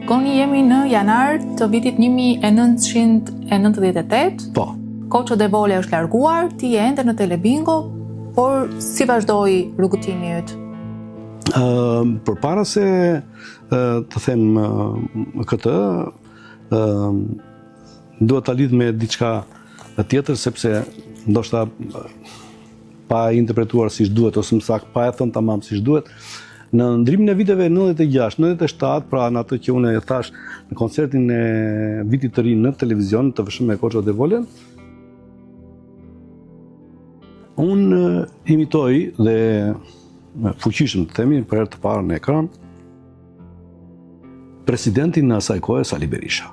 Koni jemi në janar të vitit 1998. Po. Koço Devole është larguar, ti je ende në Telebingo, por si vazhdoi rrugëtimi yt? Përpara se të them këtë, duhet ta lidh me diçka tjetër, sepse ndoshta pa interpretuar siç duhet ose më saktë pa e thënë tamam siç duhet. Në ndrimin e viteve 96, 97, pra në atë që unë e thash në koncertin e vitit të ri në televizion të vëshëm me Koço Devole, unë imitoj dhe fuqishëm të themi për herë të parë në ekran presidentin në asaj kohe, Sali Berisha.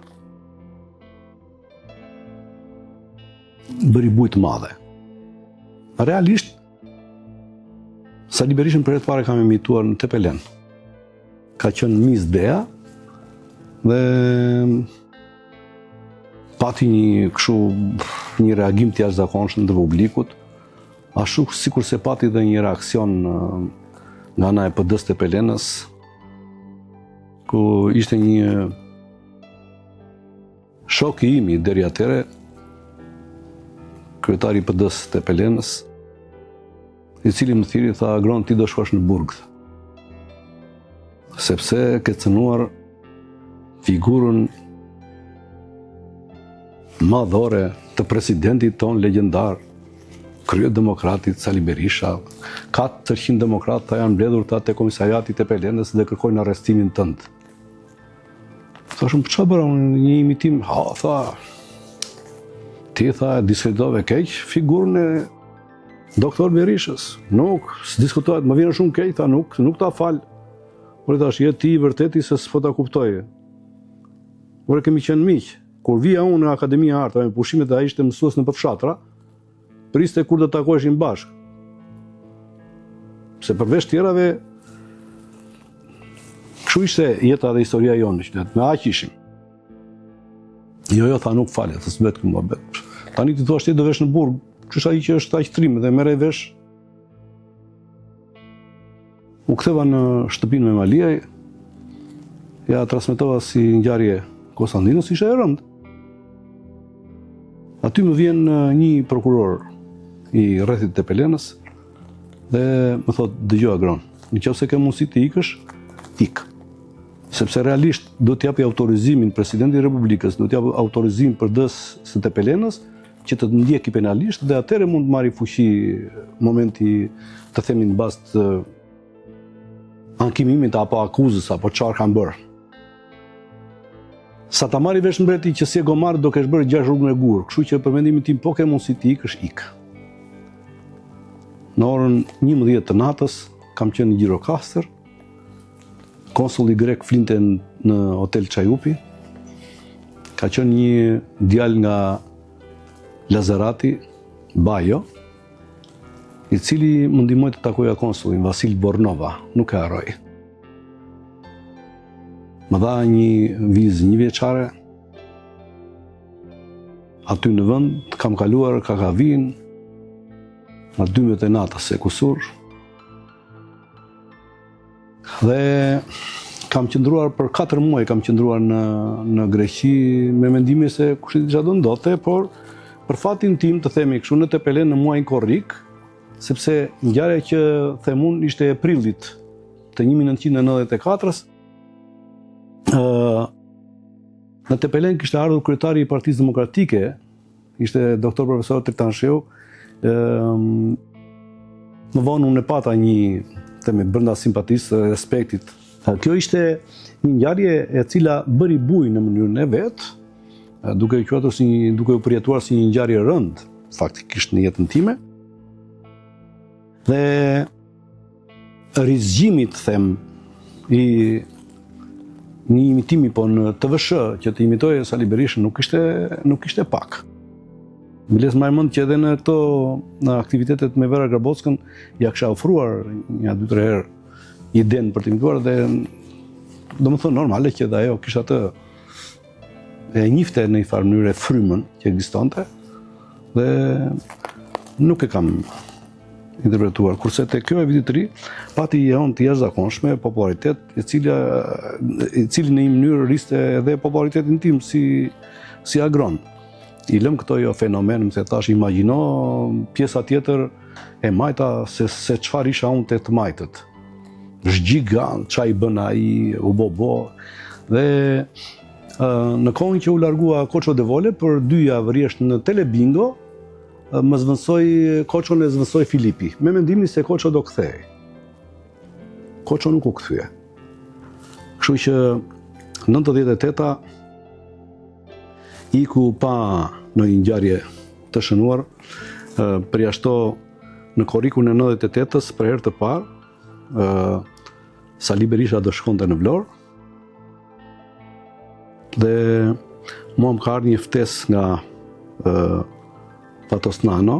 Bëri bujë të madhe. Realisht, Sali Berishën për herë të parë kam imituar në Tepelen. Ka qenë Miss Dea dhe pati një reagim të jashtëzakonshëm të publikut, ashtu sikur se pati dhe një reaksion nga ana e PD-s Tepelenës, ku ishte një shok i imi deri atëre, kryetari i PD-s Tepelenës, i cili më thiri, tha, Gron, ti do shkosh në burg, sepse ke cënuar figurën madhore të presidentit ton legjendar, kryedemokratit Sali Berisha. 400 demokrata janë mbledhur te komisariati i Tepelenës dhe kërkojnë arrestimin tënd. Thashëm, çfarë bëra unë një imitim? Tha, ti tha diskutove keq figurën e doktor Berishës. Nuk, s'diskutohet, më vjen shumë keq, tha, nuk ta fal. Por thash, je ti i vërteti se s'po ta kuptoje. Por kemi qenë miq. Kur vija unë në Akademia e Arteve me pushimet dhe ai ishte mësues në fshatra, priste kur do të takoheshin bashkë. Se përveç tjerave, kështu ishte jeta dhe historia jonë në qytet, me aq ishim. Jo, tha, nuk falet, të s'bet këmë bëbet. Tani ti thua ti do vesh në burg, qështë ai që është aq trim dhe merrej vesh. U ktheva në shtëpinë me Maliaj, ja transmetova si ngjarje Konstantinos, ishte e rëndë. Aty më vjen një prokuror i rrethit të Tepelenës dhe më thot, dëgjoj Agron, nëse ke mundësi të ikësh, ik. Sepse realisht do t'japi autorizimin presidenti i Republikës, do t'japi autorizim për DS së Tepelenës që të ndjeki penalisht dhe atëherë mund të marri fuqi momenti të themi në bazë të ankimimit apo akuzës apo çfarë kanë bërë. Sa ta marri vesh mbreti që si e gomar do kesh bërë 6 rrugë me gur, kështu që për mendimin tim po ke mundësi të ikësh, ik. Në orën 11 të natës kam qenë në Gjirokastër, konsulli grek flinte në Hotel Çajupi, ka qenë një djalë nga Lazarati, Bajo, i cili më ndihmoi të takoja konsullin Vasil Bornova, nuk e harroj. Më dha një vizë 1 vjeçare, aty në vend, kam kaluar Kakavin, në 12 e natës e kusur, dhe kam qëndruar për 4 muaj, kam qëndruar në Greqi me mendime se kush e di çfarë do ndodhte, por për fatin tim të themi kështu në Tepelen në muajin korrik, sepse ngjarja që them unë ishte e prillit të 1994-s, në Tepelen kishte ardhur kryetari i Partisë Demokratike, ishte doktor profesor Tritan Sheu. Më vonë unë e pata një themi brenda simpatisë dhe respektit. Kjo ishte një ngjarje e cila bëri bujë në mënyrën e vet, duke u përjetuar si një ngjarje rënd, faktikisht në jetën time. Dhe rizgjimi të them i një imitimi po në TVSH që të imitoje Sali Berishën nuk ishte pak. Mbëles më mend që edhe në këto aktivitetet me Vera Grabockën ja kisha ofruar një 2-3 herë idenë për të imituar dhe domethënë normale që edhe ajo kishte atë e njifte në një farë mënyrë frymën që ekzistonte dhe nuk e kam interpretuar. Kurse te kjo e vitit të ri, pati jeon të jashtëzakonshme, popularitet, i cili në një mënyrë rriste edhe popularitetin tim si agron. I lëm këto jo fenomen, më se tash imagjino pjesa tjetër e majta se çfarë isha unë tek të majtët. Zgjigant, ç'a i bën ai, u bobo. Dhe në kohën që u largua Koço de Vole për 2 javë rresht në Telebingo, më zvendësoi Koçon e zvendësoi Filipi, me mendimin se Koço do kthehej. Koço nuk u kthye. Kështu që 98-a iku pa në një ngjarje të shënuar, përjashto në korrikun e 98-s për herë të parë, Sali Berisha do shkonte në Vlorë dhe mua më ka ardhur një ftesë nga Patosnano,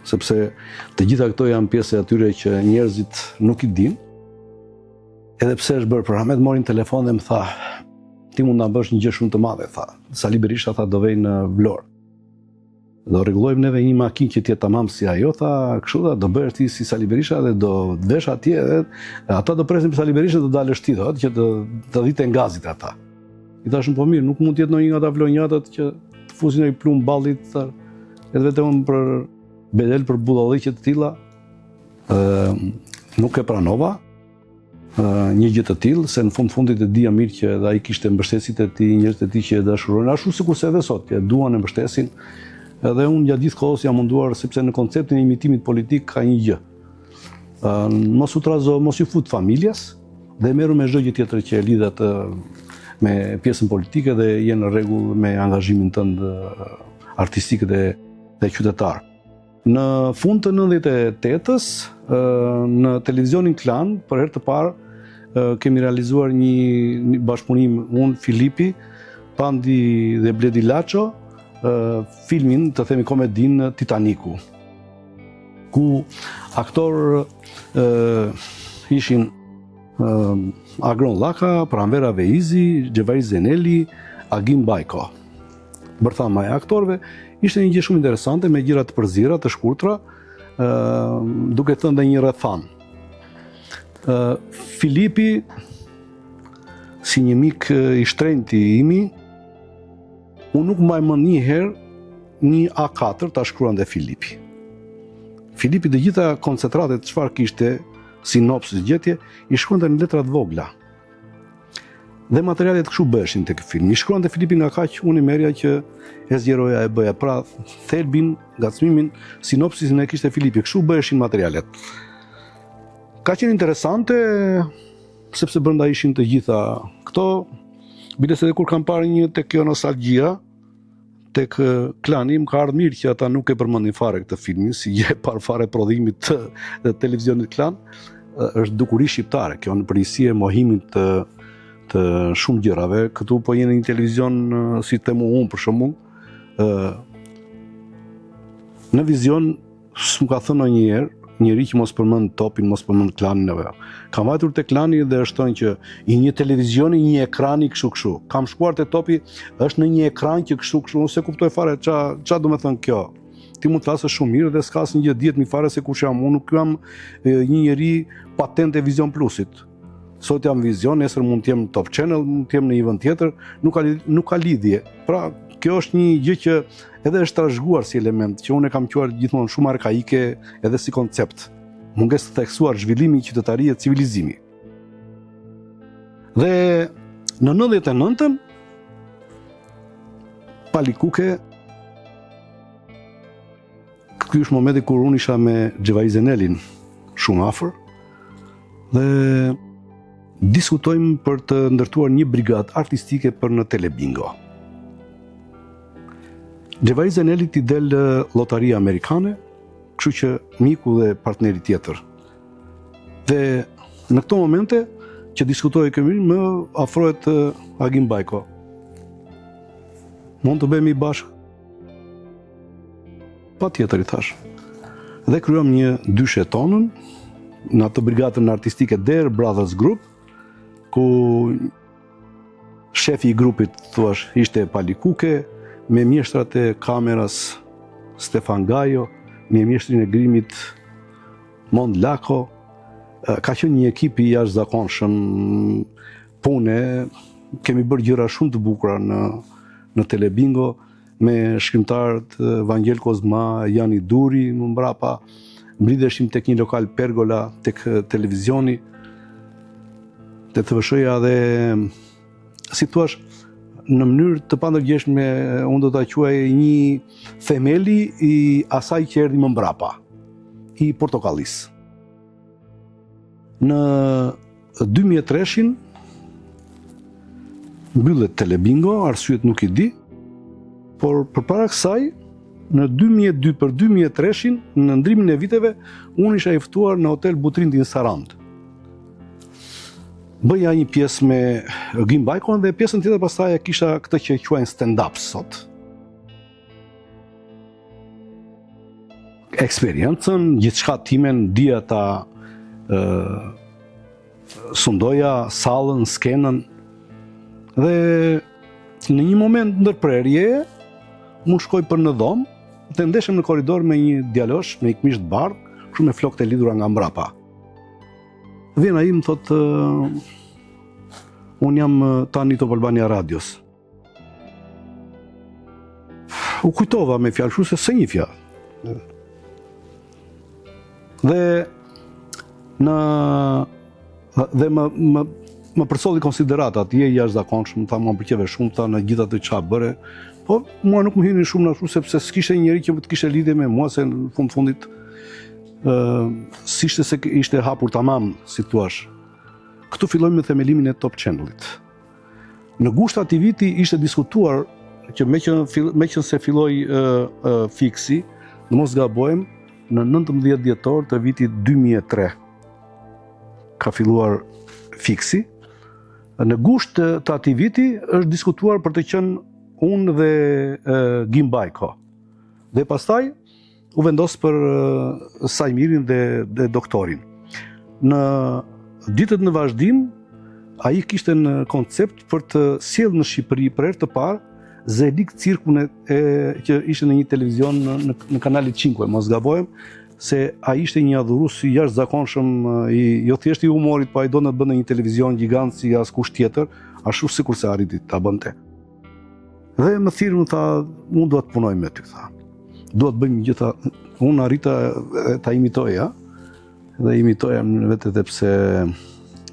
sepse të gjitha këto janë pjesë e atyre që njerëzit nuk i din. Edhe pse është bërë programet, morin telefon dhe më tha, ti mund na bësh një gjë shumë të madhe, tha. Sali Berisha tha do vej në Vlorë. Do rregullojmë neve një makinë që t'jetë tamam si ajo, tha, kështu tha, do bëhesh ti si Sali Berisha dhe do vesh atje dhe ata do presin për Sali Berisha do dalësh ti, thotë, që të ditë ngazit ata. I thashëm po mirë, nuk mund të jetë ndonjë nga ata vlonjatët që të fusin ai plumb ballit, tha. Edhe vetëm për bedel për budalliqe të tilla nuk e pranova një gjë të tillë, se në fundit e dija mirë që edhe ai kishte mbështetësit e tij, njerëzit e tij që e dashurojnë, ashtu sikurse edhe sot, që duan e mbështesin. Edhe unë gjatë gjithë kohës jam munduar, sepse në konceptin e imitimit politik ka një gjë. Mos u trazo, mos u fut familjes dhe merru me çdo gjë tjetër që e lidhet me pjesën politike dhe je në rregull me angazhimin tënd artistik dhe qytetar. Në fund të 98-s, në televizionin Klan, për herë të parë kemi realizuar një bashkëpunim, unë, Filipi, Pandi dhe Bledi Laço, filmin, të themi komedin Titaniku, ku aktor ishin Agron Llaka, Pranvera Veizi, Xhevair Zeneli, Agim Bajko. Bërthama e aktorëve, ishte një gjë shumë interesante me gjëra të përzira, të shkurtra, duke thënë dhe një rrethan. Filipi, si një mik i shtrenjtë imi, unë nuk mbaj mend një herë një A4 ta shkruante Filipi. Filipi të gjitha koncentratet çfarë kishte, sinopsis, gjetje, i shkruante në letra të vogla. Dhe materialet kështu bëheshin tek filmi. I shkruante Filipi nga kaq, unë i merja që e zgjeroja e bëja. Pra, thelbin, ngacmimin, sinopsisin e kishte Filipi. Kështu bëheshin materialet. Ka qenë interesante, sepse brenda ishin të gjitha këto. Biles edhe kur kam parë një tek kjo nostalgjia, tek Klani, më ka ardhur mirë që ata nuk e përmendin fare këtë filmin, si je par fare prodhimit të televizionit Klan, është dukuri shqiptare, kjo në përgjithësi e mohimit të shumë gjërave. Këtu po jeni një televizion si temu unë për shembull. Në vizion s'm ka thënë ndonjëherë njëri që mos përmend Topin, mos përmend Klanin apo. Kam vajtur te Klani dhe është thënë që i një televizioni, një ekrani kështu. Kam shkuar te Topi, është në një ekran që kështu, unë se kuptoj fare ç'a do të thënë kjo. Ti mund të flasësh shumë mirë dhe s'ka asnjë gjë diet mi fare se kush jam. Unë nuk jam një njeri patent e Vision Plusit. Sot jam Vision, nesër mund të jem Top Channel, mund të jem në një vend tjetër, nuk ka lidhje. Pra, kjo është një gjë që edhe është trashëguar si element, që unë e kam quajtur gjithmonë shumë arkaike edhe si koncept. Mungesë të theksuar zhvillimi i qytetarisë, civilizimi. Dhe në 99-ën Palikuke, ky është momenti kur unë isha me Xhevair Zenelin shumë afër dhe diskutojmë për të ndërtuar një brigadë artistike për në Telebingo. Xhevair Zeneli t'i del lotaria amerikane, kështu që miku dhe partneri tjetër. Dhe në këto momente që diskutoj këmi, më afrohet Agim Bajko. Mund të bëhemi bashkë? Pa tjetër, i thash. Dhe kryom një dyshe tonën në atë brigadën artistike Dare Brothers Group, ku shefi i grupit thuash ishte Palikuke, me mjeshtrat e kameras Stefan Gajo, me mjeshtrin e grimit Mondlako, ka qenë një ekip i jashtëzakonshëm pune, kemi bërë gjëra shumë të bukura në Telebingo, me shkrimtarët Vangel Kozma, Jani Duri, më mbrapa, mblidheshim tek një lokal pergola, tek televizioni, te TVSH-ja dhe si thua, në mënyrë të pandërgjeshme, unë do ta quaj një themeli i asaj që erdhi më mbrapa, i Portokallisë. Në 2003-shin mbyllet Telebingo, arsyet nuk i di, por përpara kësaj, në 2002 për 2003-shin, në ndrimin e viteve, unë isha i ftuar në Hotel Butrindi në Sarandë. Bëja një pjesë me Gim Bajkon dhe pjesën tjetër pastaj e kisha këtë që quajnë stand-up sot. Eksperiencën, gjithçka timen, dija ta sundoja sallën, skenën dhe në një moment ndërprerje unë shkoj për në dhomë dhe ndeshem në korridor me një djalosh, me ikmish të bardhë, shumë me flokët e lidhura nga mbrapa. Vjen ai më thotë, unë jam tani Top Albania Radios. U kujtova me fjalë, kështu se një fjalë. Dhe më përsolli konsideratat, je jashtëzakonshëm, tha, më pëlqeve shumë, tha, në gjitha të çfarë bëre. Po mua nuk më hynin shumë në ashtu, sepse s'kishte njëri që të kishte lidhje me mua, se në fundit s'ishte se ishte hapur tamam, si thua. Këtu fillojmë me themelimin e Top Channel-it. Në gusht atij viti ishte diskutuar që me që se filloi fiksi, në mos gabojmë, në 19 dhjetor të vitit 2003 ka filluar fiksi. Në gusht të atij viti është diskutuar për të qenë unë dhe Gim Bajko. Dhe pastaj u vendos për Sajmirin dhe doktorin. Në ditët në vazhdim, ai kishte në koncept për të sjellë në Shqipëri për herë të parë Zelik Cirkun që ishte në një televizion në kanalit 5, mos gabojmë, se ai ishte një adhurues i jashtëzakonshëm, jo thjesht i humorit, po ai donte të bënte një televizion gjigant si askush tjetër, ashtu sikur se arriti ta bënte. Dhe më thirrën, tha, unë dua të punoj me ty, tha. Dua të bëjmë gjitha, unë arrita ta imitoja, dhe imitoja në vetë edhe pse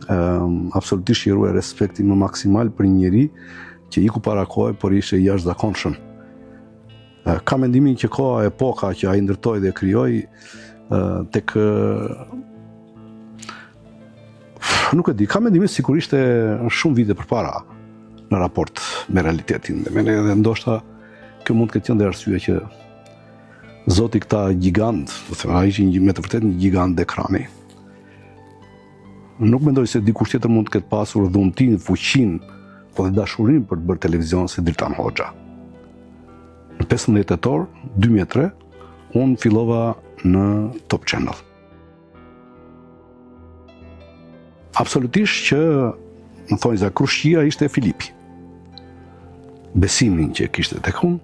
absolutisht i ruaj respektin më maksimal për një njeri që iku para kohë, por ishte jashtëzakonshëm. Ka mendimin që koha epoka që ai ndërtoi dhe krijoi tek nuk e di, ka mendimin sikur ishte shumë vite përpara në raport me realitetin. Dhe ndoshta kjo mund të ketë qenë dhe arsyeja që zoti këta gjigant, do të thënë, ai ishte me të vërtetë një gjigant ekrani. Nuk mendoj se dikush tjetër mund të ketë pasur dhuntin, fuqinë, po dhe dashurinë për të bërë televizion si Dritan Hoxha. Në 15 tetor 2003, unë fillova në Top Channel. Absolutisht që, më thonë za krushqia ishte Filipi. Besimin që kishte tek unë.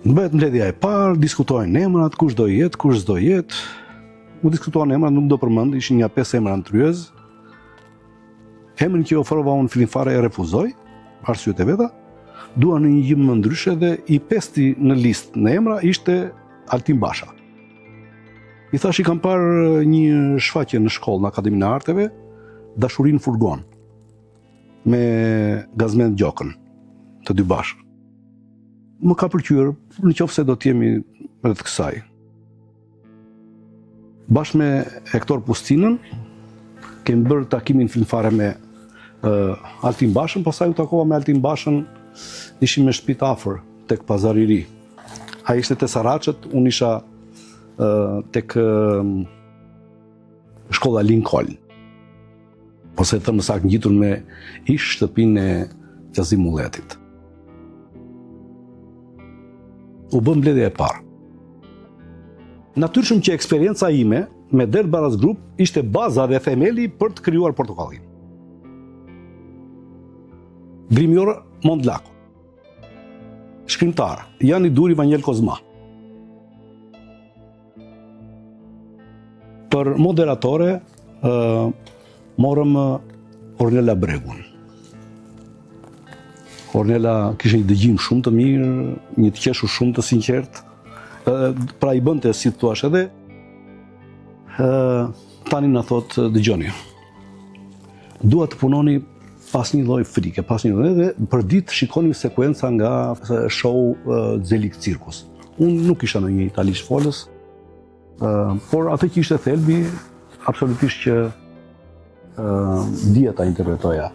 Bëhet mbledhja e parë, diskutojnë emrat, kush do jetë, kush s'do jetë. U diskutuan emrat, nuk do përmend, ishin një 5 emra ndryez. Emrin që ofrova unë fillim fare e refuzoj, arsyet e veta. Dua në një gjim më ndryshe dhe i pesti në listë në emra ishte Altin Basha. I thash, i kam parë një shfaqje në shkollë në Akademinë e Arteve, Dashurinë furgon, me Gazmend Gjokën, të dy bashkë. Më ka pëlqyer, nëse do të jemi rreth kësaj. Bashkë me Hektor Pustinën, kemi bërë takimin filmfare me Altin Bashën, pastaj u takova me Altin Bashën, ishim me shtëpi afër tek Pazari i Ri. Ai ishte te Sarraçet, unë isha tek shkolla Lincoln. Ose thëmë saktë ngjitur me ish shtëpinë e Qazim Mulletit. U bë mbledhja e parë. Natyrshëm që eksperienca ime me Dert Baraz Group ishte baza dhe themeli për të krijuar Portokallin. Grimjor Mondlako. Shkrimtar Jani Duri, Vangel Kozma. Për moderatore, morëm Ornella Bregun. Ornella kishte një dëgjim shumë të mirë, një të qeshur shumë të sinqert, pra i bënte si thua edhe, tani na thot dëgjoni. Dua të punoni pas një lloj frike, pas një lloj dhe për ditë shikonim sekuenca nga show Zelik Cirkus. Unë nuk isha në një italisht folës, por atë që ishte thelbi, absolutisht që dija ta interpretoja.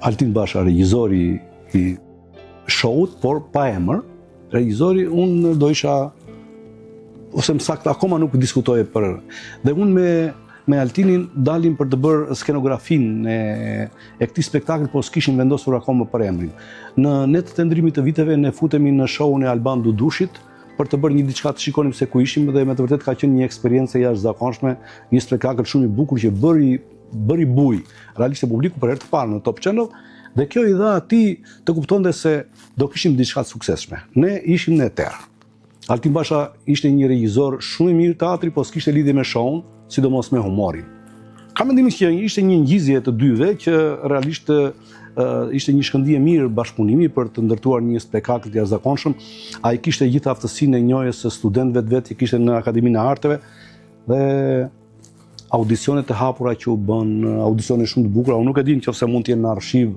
Altin Basha, regjizori i show-ut, por pa emër, regjizori, unë do isha, ose më saktë, akoma nuk diskutoje për. Dhe unë me Altinin dalim për të bërë skenografinë e këtij spektakli, po s'kishim vendosur akoma për emrin. Në net të ndrimit të viteve ne futemi në show-un e Alban Dudushit për të bërë një diçka të shikonim se ku ishim dhe me të vërtet ka qenë një eksperiencë jashtëzakonshme, një spektakël shumë i bukur që bëri buj realisht publiku për herë të parë në Top Channel dhe kjo i dha atij të kuptonte se do kishim diçka të suksesshme. Ne ishim në eter. Altin Basha ishte një regjizor shumë i mirë teatri, po s'kishte lidhje me show-un, sidomos me humorin. Kam mendimin që ishte një ngjizje të dyve që realisht ishte një shkëndije mirë bashkëpunimi për të ndërtuar një spektakël të jashtëzakonshëm. Ai kishte gjithë aftësinë e njohjes së studentëve vetë që kishte në Akademinë e Arteve dhe audicionet e hapura që u bën, audicione shumë të bukura. Unë nuk e di nëse mund të jenë në arshiv,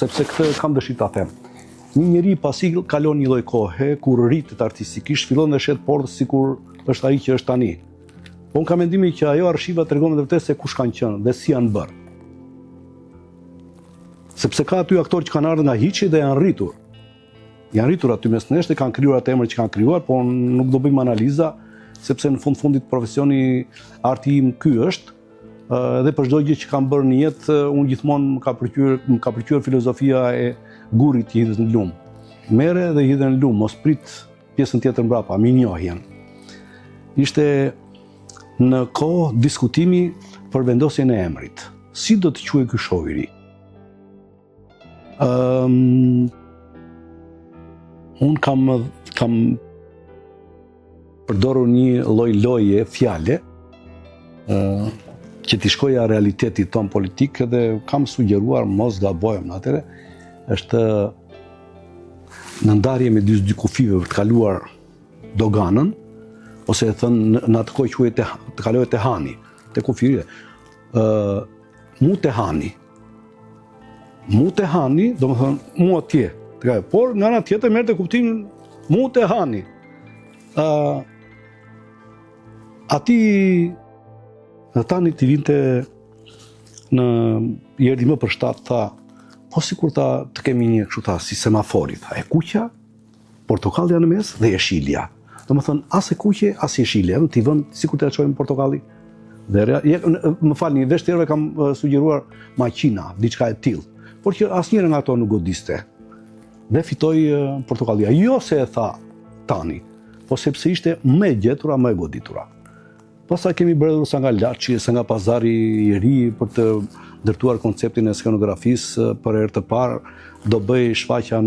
sepse këtë kam dëshirë ta them. Një njeri pasi kalon një lloj kohe kur rritet artistikisht, fillon të shet portës sikur është ai që është tani. Unë kam mendimin që ajo arshiva tregon me vërtetë se kush kanë qenë dhe si janë bërë. Sepse ka aty aktorë që kanë ardhur nga hiçi dhe janë rritur. Janë rritur aty mes nesh dhe kanë krijuar atë emër që kanë krijuar, por nuk do bëjmë analiza, sepse në fundit profesioni arti im ky është, dhe për çdo gjë që kam bërë në jetë, unë gjithmonë më ka pëlqyer filozofia e gurit që hidhet në lum. Merre dhe hidhe në lum, mos prit pjesën tjetër mbrapa, mi njohjen. Ishte në kohë diskutimi për vendosjen e emrit. Si do të quhej ky show i ri? Unë kam përdorur një lloj loje fjale që t'i shkoja realitetit ton politik dhe kam sugjeruar mos gabojmë atëre, është në ndarje me dy kufive për të kaluar doganën, ose e thënë në atë kohë quhet të kalohet te hani, te kufire. Mu te hani. Mu te hani, do më thënë mu atje. Por nga ana tjetër merrte kuptimin mu te hani. Ati në tani t'i vinte në i erdhi më për shtat, tha, po sikur të kemi një kështu tha, si semafori, tha, e kuqja, portokallja në mes dhe jeshilja. Do më thënë, as e kuqe, as jeshilja, t'i vën sikur të çojmë portokalli. Dhe më falni, vesh tjerëve kam sugjeruar maqina, diçka e tillë, por që asnjëra nga ato nuk godiste. Dhe fitoi portokallia. Jo se e tha tani, po sepse ishte më e gjetura, më e goditura. Pastaj kemi bërë sa nga Laçi, sa nga pazari i ri për të ndërtuar konceptin e skenografisë për herë të parë, do bëj shfaqja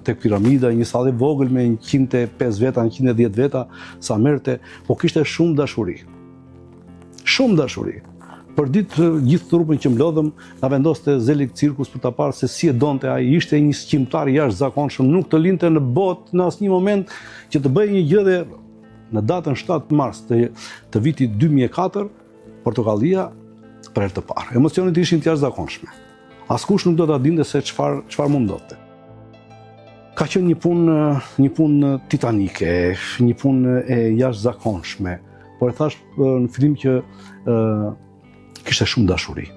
tek piramida, një sallë vogël me 105 veta, 110 veta, sa merrte, po kishte shumë dashuri. Shumë dashuri. Për ditë gjithë trupin që mlodhëm, na vendoste Zelik Cirkus për ta parë se si e donte ai, ishte një skimtar i jashtëzakonshëm, nuk të linte në botë në asnjë moment që të bëjë një gjë dhe në datën 7 mars të vitit 2004, Portokallia për herë të parë. Emocionet ishin të jashtëzakonshme. Askush nuk do ta dinte se çfarë mundonte. Ka qenë një punë titanike, një punë e jashtëzakonshme, por e thash në fillim që kishte shumë dashuri.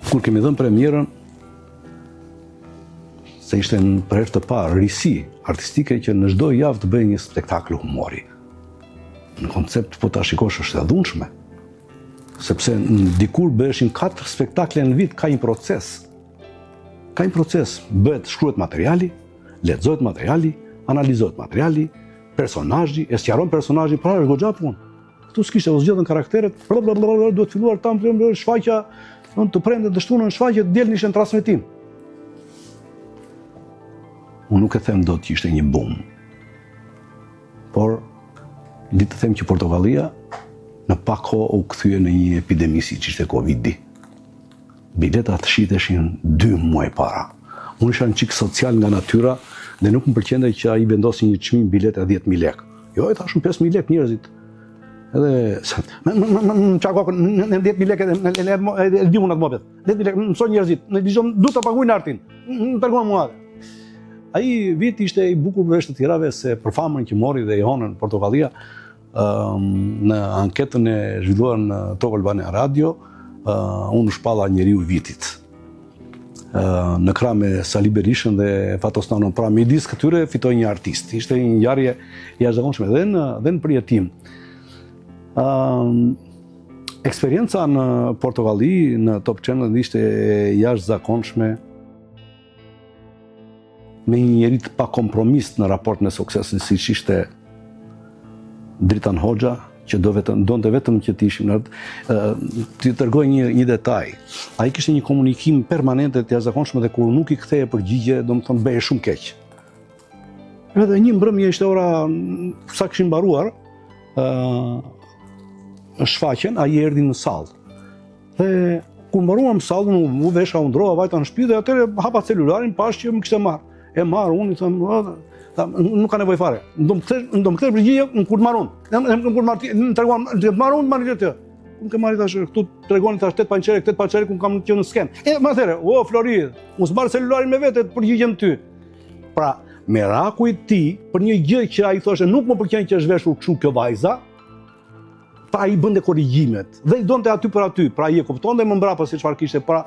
Kur kemi dhënë premierën, se ishte për herë të parë risi artistike që në çdo javë të bëjë një spektakël humori. Në koncept po ta shikosh është e dhunshme. Sepse dikur bëheshin 4 spektakle në vit, ka një proces. Ka një proces, shkruhet materiali, lexohet materiali, analizohet materiali, personazhi, e sqaron personazhin, pra është goxha punë. Këtu s'kishte u zgjedhën karakteret, duhet filluar shfaqja, të prende të shtunën shfaqje, të dielën ishte në transmetim. Unë nuk e them dot që ishte një bum. por di të them që Portokallia në pak kohë u kthye në një epidemi siç ishte Covidi. Biletat shiteshin 2 muaj para. Unë isha në çik social nga natyra dhe nuk më pëlqente që ai vendosi një çmim bilete 10.000 lekë. Jo, e thashun 5.000 lekë njerëzit. Edhe në çako në 10.000 lekë e di unë atë mopet. 10.000 lekë mëson njerëzit, ne dëgjom du ta paguajnë artin. Më tregon mua. Ai vit ishte i bukur për vesh të tjerave se për famën që mori dhe i honën Portokallia në anketën e zhvilluar në Top Albania Radio, unë shpalla njeriu i vitit. Në krah me Sali Berishën dhe Fatos Nanon, pra midis këtyre fitoi një artist. Ishte një ngjarje e jashtëzakonshme dhe në përjetim. Eksperienca në Portokalli në Top Channel ishte e jashtëzakonshme, me një njeri të pa kompromis në raport me suksesin siç ishte Dritan Hoxha, që donte vetëm që të ishim në të tregoj një detaj. Ai kishte një komunikim permanente të jashtëzakonshëm dhe kur nuk i ktheje përgjigje, domethënë bëhej shumë keq. Edhe një mbrëmje ishte ora sa kishin mbaruar shfaqjen, ai erdhi në sallë. Dhe kur mbaruam sallën, u vesha, u ndrova, vajta në shtëpi dhe atëherë hapa celularin, pash që më kishte marrë. E marr unë, i them, nuk ka nevojë fare. Do më kthesh përgjigje kur të marr unë. Kur marr ti, më tregon, të marr unë, marr ti. Unë kam marrë tash këtu tregoni tash 8 pançere ku kam qenë në sken. Më atëherë, o Flori, mos marr celularin me vete të përgjigjem ty. Pra, meraku i tij për një gjë që ai thoshte nuk më pëlqen që është veshur kështu kjo vajza, pra ai bënte korrigjimet dhe i donte aty për aty. Pra ai e kuptonte më mbrapa se çfarë kishte. Pra,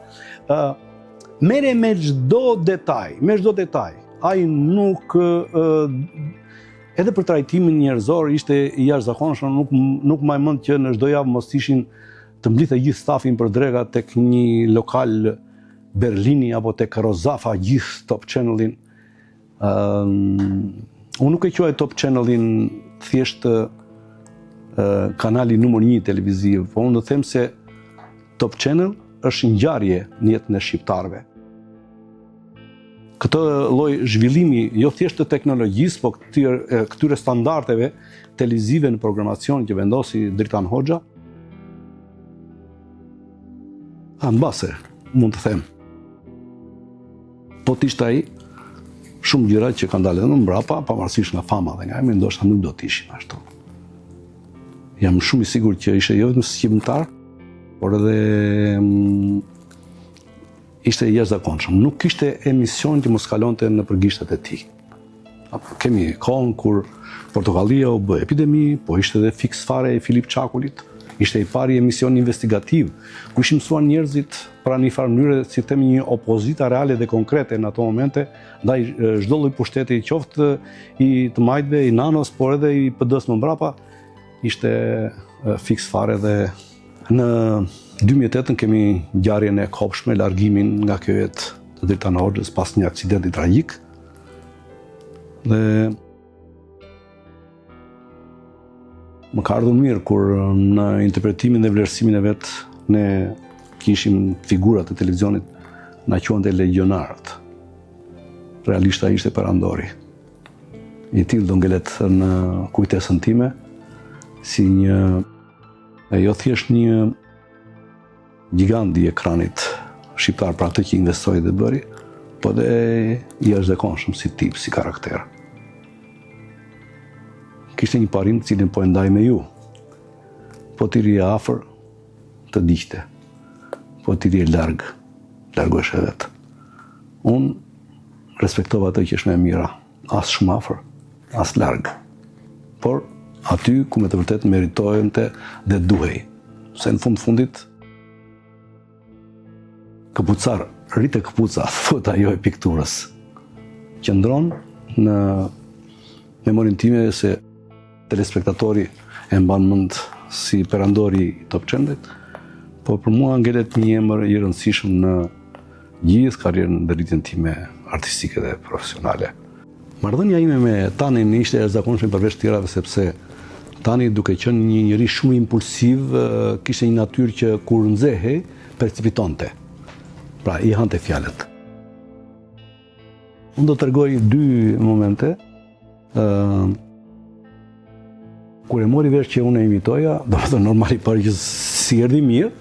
merre me çdo detaj. Ai nuk edhe për trajtimin njerëzor ishte i jashtëzakonshëm, nuk më mend që në çdo javë mos ishin të mblidhte gjithë stafin për drega tek një lokal Berlini apo tek Rozafa gjithë Top Channelin. Unë nuk e quaj Top Channelin thjesht kanali numër 1 televiziv, po unë do them se Top Channel është ngjarje në jetën e shqiptarëve. Këtë lloj zhvillimi, jo thjesht të teknologjisë, po këtyre standardeve televizive në programacion që vendosi Dritan Hoxha, mbase, mund të them. Po t'ishte ai, shumë gjëra që kanë dalë edhe më mbrapa, pavarësisht nga fama dhe nga emri, ndoshta nuk do t'ishin ashtu. Jam shumë i sigurt që ishte jo vetëm shqiptar, por edhe ishte i jashtëzakonshëm. Nuk kishte emision që mos kalonte në përgishtat e tij. Kemi kohën kur Portokallia u bë epidemi, po ishte edhe fiks fare e Filip Çakulit. Ishte i pari emision investigativ, ku ishin mësuar njerëzit pra një farë mënyre, si themi, një opozita reale dhe konkrete në ato momente, ndaj çdo lloj pushteti, qoftë i të majtëve, i nanos, por edhe i PD-s më mbrapa, ishte fiks fare dhe në 2008 kemi ngjarjen e kopshme, largimin nga kjo jetë të Dritan Hoxhës pas një aksidenti tragjik. Dhe më ka ardhur mirë kur në interpretimin dhe vlerësimin e vet ne kishim figurat e televizionit na quante legionarët. Realisht ai ishte perandori. I tillë do ngelet në kujtesën time si jo thjesht një gigant i ekranit shqiptar, pra atë që investoi dhe bëri, po dhe i jashtëzakonshëm si tip, si karakter. Kishte një parim të cilin po e ndaj me ju. Po ti rije afër, të diqte. Po ti rije larg, largohesh e vet. Unë respektova atë që është më e mira, as shumë afër, as larg. Por aty ku me të vërtet meritojente dhe duhej. Se në fundit këpucar, rritë këpuca, thot ajo e pikturës. Qëndron në memorin time se telespektatori e mban mend si perandori i Top Channelit, po për mua ngelet një emër i rëndësishëm në gjithë karrierën dhe rritjen time artistike dhe profesionale. Marrëdhënia ime me Tanin ishte e jashtëzakonshme përveç tjerave, sepse Tani, duke qenë një njeri shumë impulsiv, kishte një natyrë që kur nxehej, percipitonte. Pra, i hante fjalët. Unë do të tregoj 2 momente. kur e mori vesh që unë e imitoja, do të thënë normali parë që si erdhi mirë,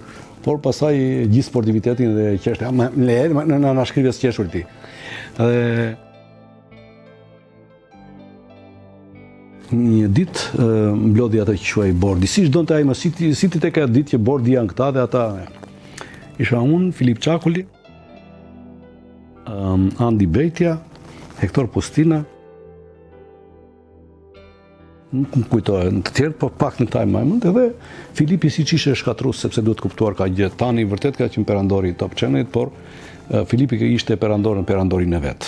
por pasaj gjithë sportivitetin dhe qeshtë, në shkrivjes qeshur ti. Dhe një ditë mblodhi atë që quaj bordi. Si donte ai më si ti tek atë ditë që bordi janë këta dhe ata. Isha unë, Filip Çakuli, Andi Bejtja, Hektor Postina, nuk më kujtohet në të tjerë, po pak në taj majmënd, edhe Filipi si që ishe shkatrus, sepse duhet kuptuar ka gjë. Tani vërtet ka qenë perandori i Top Channel, por Filipi ishte perandorin e vetë.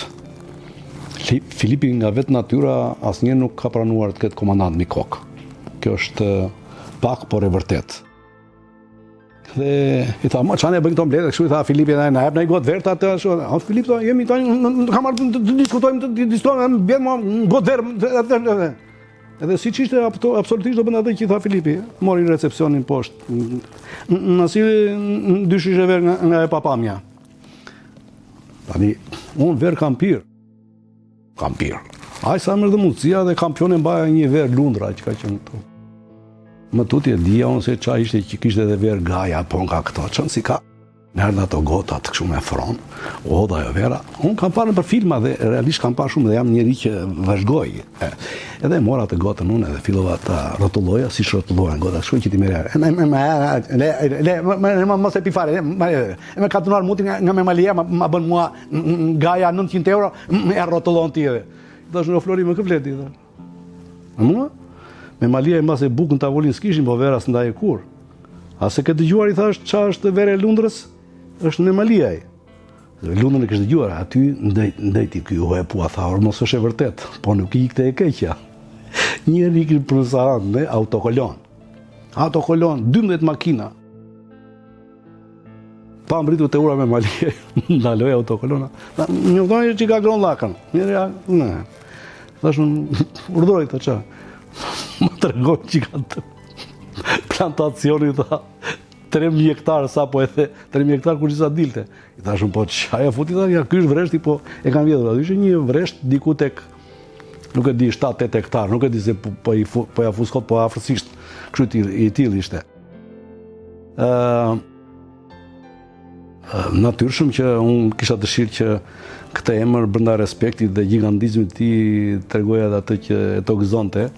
Filipi nga vetë natyra asnjëherë nuk ka pranuar të ketë komandant mi kokë. Kjo është pak, por e vërtet. Dhe i tha, ma çane bëjnë këto mbledhje, kështu i tha Filipi, na jep në i gotë verë atë ashtu. Filipi tha, jemi tani, kam marrë të diskutojmë, të diskutojmë, bjen mua gotë verë. Edhe siç ishte absolutisht do bën atë që i tha Filipi, mori recepcionin poshtë. Na silli dy shishe verë nga e papamja. Tani, unë verë kam pirë. Aj sa më dhe mundësia dhe kampione mbaja një verë Lundra që ka qenë këtu. Më tuti e dhja unë se qa ishte që kishte dhe verë Gaja, po nga këto, qënë si ka. Nërë ato gotat këshu me fronë, oda jo vera. Unë kam parë për filma dhe realisht kam parë shumë dhe jam njëri që vazhdoj. Edhe mora të gotën unë edhe fillova të rotulloja, si shrotullojnë gotat, shkoj që ti merë. Mos e pifare, me katunar mutin nga me malia, ma bën mua Gaja 900 euro, me rotullon ti edhe. Dhe është në Flori më këfleti. Në mua, me malia i mbas e bukën të avullin s'kishin, po vera s'ndaj e kur. A se këtë dëgjuar i thash qa është vere Lundrës? Është në Maliaj. Lundrën e kështë dëgjuar, aty ndajti kjo e pua tha, mos është e vërtet, po nuk i këte e keqja. Njëri i kështë profesorant me autokolon. Autokolon, 12 makina. Pa mbritu të ura me Maliaj, ndaloj autokolona. Një vdojnë që ka gron lakën. Njëri, ne. Thash unë, urdroj të qa. Më të regojnë që ka të plantacioni tha 3.000 hektarë sa po e the 3.000 hektarë kur qisa dilte. I thashun po qaja futi tha, ja ky është vreshti po e kanë vjetur. Aty ishte një vresht diku tek nuk e di 7-8 hektarë, nuk e di se po ja fuskot po afërsisht kështu i tillë ishte. Natyrshëm që unë kisha dëshirë që këtë emër brenda respektit dhe gigantizmit ti tregoja atë që e tokëzonte.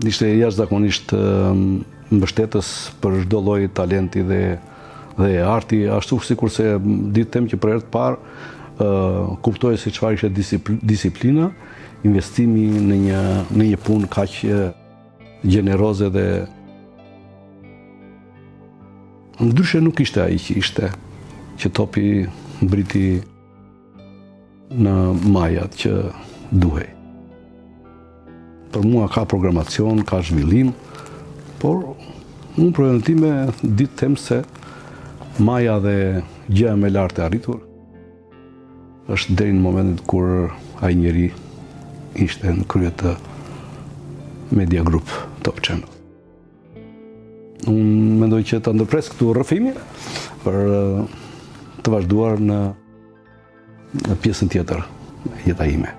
Ishte jashtëzakonisht mbështetës për çdo lloj talenti dhe arti, ashtu sikurse ditem që për herë të parë kuptoi se çfarë ishte disiplina, investimi në një punë kaq gjeneroze dhe ndryshe nuk ishte ai që ishte, që topi mbriti në majat që duhej. Për mua ka programacion, ka zhvillim, por unë problemin time ditë them se maja dhe gjëja më lartë e arritur është deri në momentin kur ai njeri ishte në krye të Media Group Top Channel. Unë mendoj që ta ndërpres këtu rrëfimin për të vazhduar në pjesën tjetër jeta ime.